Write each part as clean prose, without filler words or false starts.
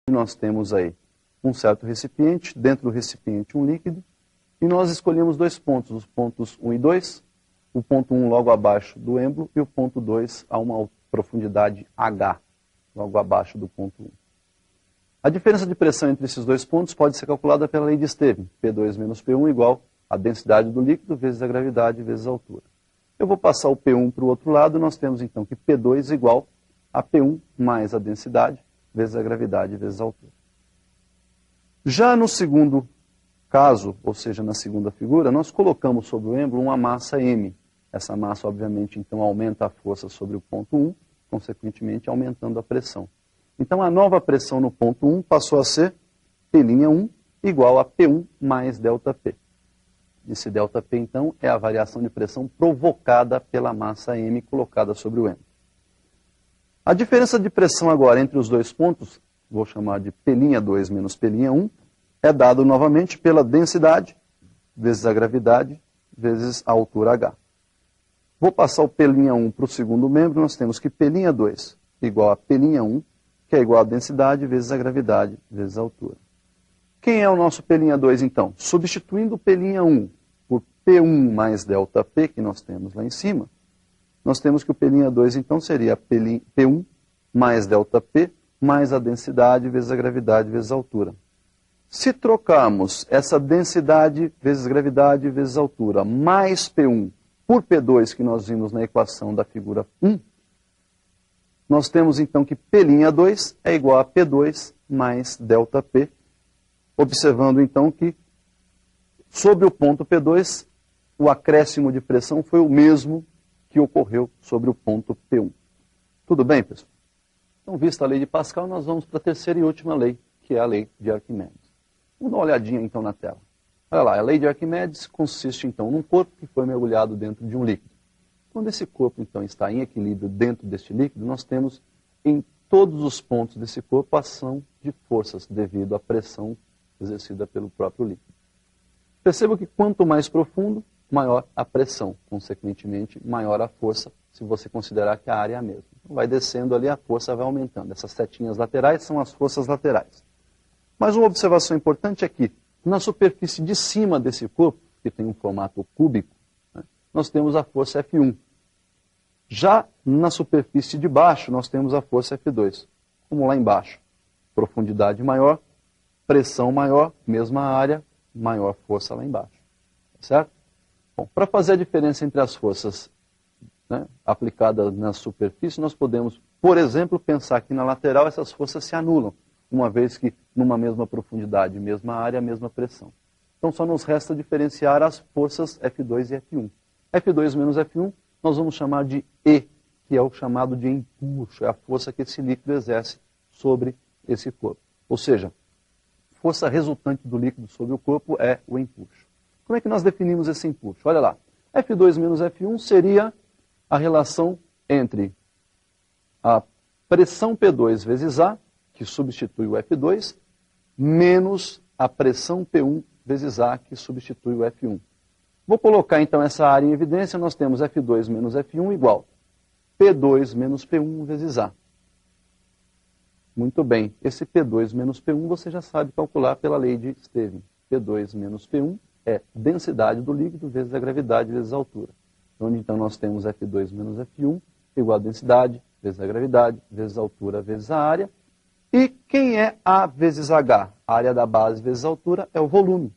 nós temos aí um certo recipiente, dentro do recipiente um líquido, e nós escolhemos dois pontos, os pontos 1 e 2, o ponto 1 logo abaixo do êmbolo e o ponto 2 a uma profundidade H, logo abaixo do ponto 1. A diferença de pressão entre esses dois pontos pode ser calculada pela lei de Stevin, P2 menos P1 igual a densidade do líquido vezes a gravidade vezes a altura. Eu vou passar o P1 para o outro lado, nós temos então que P2 igual a P1 mais a densidade vezes a gravidade vezes a altura. Já no segundo caso, ou seja, na segunda figura, nós colocamos sobre o êmbolo uma massa M. Essa massa, obviamente, então aumenta a força sobre o ponto 1, consequentemente aumentando a pressão. Então a nova pressão no ponto 1 passou a ser P'1 igual a P1 mais ΔP. Esse ΔP, então, é a variação de pressão provocada pela massa M colocada sobre o êmbolo. A diferença de pressão agora entre os dois pontos, vou chamar de P'2 menos P'1, é dado novamente pela densidade vezes a gravidade vezes a altura H. Vou passar o P'1 para o segundo membro, nós temos que P'2 igual a P'1, que é igual a densidade vezes a gravidade vezes a altura. Quem é o nosso P'2 então? Substituindo o P'1 por P1 mais ΔP, que nós temos lá em cima, nós temos que o P'2 então seria P1 mais ΔP mais a densidade vezes a gravidade vezes a altura. Se trocarmos essa densidade vezes gravidade vezes altura mais P1 por P2 que nós vimos na equação da figura 1, nós temos então que P'2 é igual a P2 mais ΔP, observando então que sobre o ponto P2 o acréscimo de pressão foi o mesmo que ocorreu sobre o ponto P1. Tudo bem, pessoal? Então, vista a lei de Pascal, nós vamos para a terceira e última lei, que é a lei de Arquimedes. Vamos dar uma olhadinha então na tela. Olha lá, a lei de Arquimedes consiste então num corpo que foi mergulhado dentro de um líquido. Quando esse corpo então está em equilíbrio dentro deste líquido, nós temos em todos os pontos desse corpo ação de forças devido à pressão exercida pelo próprio líquido. Perceba que quanto mais profundo, maior a pressão, consequentemente maior a força, se você considerar que a área é a mesma. Então, vai descendo ali, a força vai aumentando. Essas setinhas laterais são as forças laterais. Mas uma observação importante é que na superfície de cima desse corpo, que tem um formato cúbico, né, nós temos a força F1. Já na superfície de baixo, nós temos a força F2. Como lá embaixo, profundidade maior, pressão maior, mesma área, maior força lá embaixo. Certo? Bom, para fazer a diferença entre as forças, né, aplicadas na superfície, nós podemos, por exemplo, pensar que na lateral essas forças se anulam, uma vez que numa mesma profundidade, mesma área, mesma pressão. Então só nos resta diferenciar as forças F2 e F1. F2 menos F1 nós vamos chamar de E, que é o chamado de empuxo, é a força que esse líquido exerce sobre esse corpo. Ou seja, força resultante do líquido sobre o corpo é o empuxo. Como é que nós definimos esse empuxo? Olha lá, F2 menos F1 seria a relação entre a pressão P2 vezes A, que substitui o F2, menos a pressão P1 vezes A, que substitui o F1. Vou colocar então essa área em evidência, nós temos F2 menos F1 igual P2 menos P1 vezes A. Muito bem, esse P2 menos P1 você já sabe calcular pela lei de Stevin. P2 menos P1 é densidade do líquido vezes a gravidade vezes a altura. Onde então nós temos F2 menos F1 igual a densidade vezes a gravidade vezes a altura vezes a área. E quem é A vezes H? A área da base vezes a altura é o volume.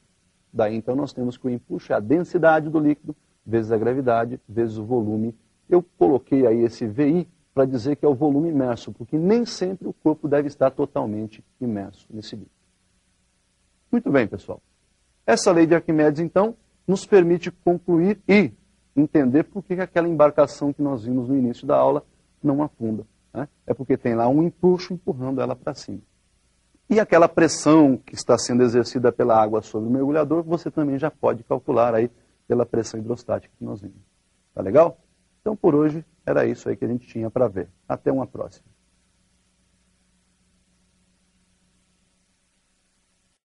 Daí então nós temos que o empuxo é a densidade do líquido vezes a gravidade vezes o volume. Eu coloquei aí esse VI para dizer que é o volume imerso, porque nem sempre o corpo deve estar totalmente imerso nesse líquido. Muito bem, pessoal. Essa lei de Arquimedes, então, nos permite concluir e entender por que aquela embarcação que nós vimos no início da aula não afunda. Né? É porque tem lá um empuxo empurrando ela para cima. E aquela pressão que está sendo exercida pela água sobre o mergulhador, você também já pode calcular aí pela pressão hidrostática que nós vimos. Tá legal? Então, por hoje, era isso aí que a gente tinha para ver. Até uma próxima.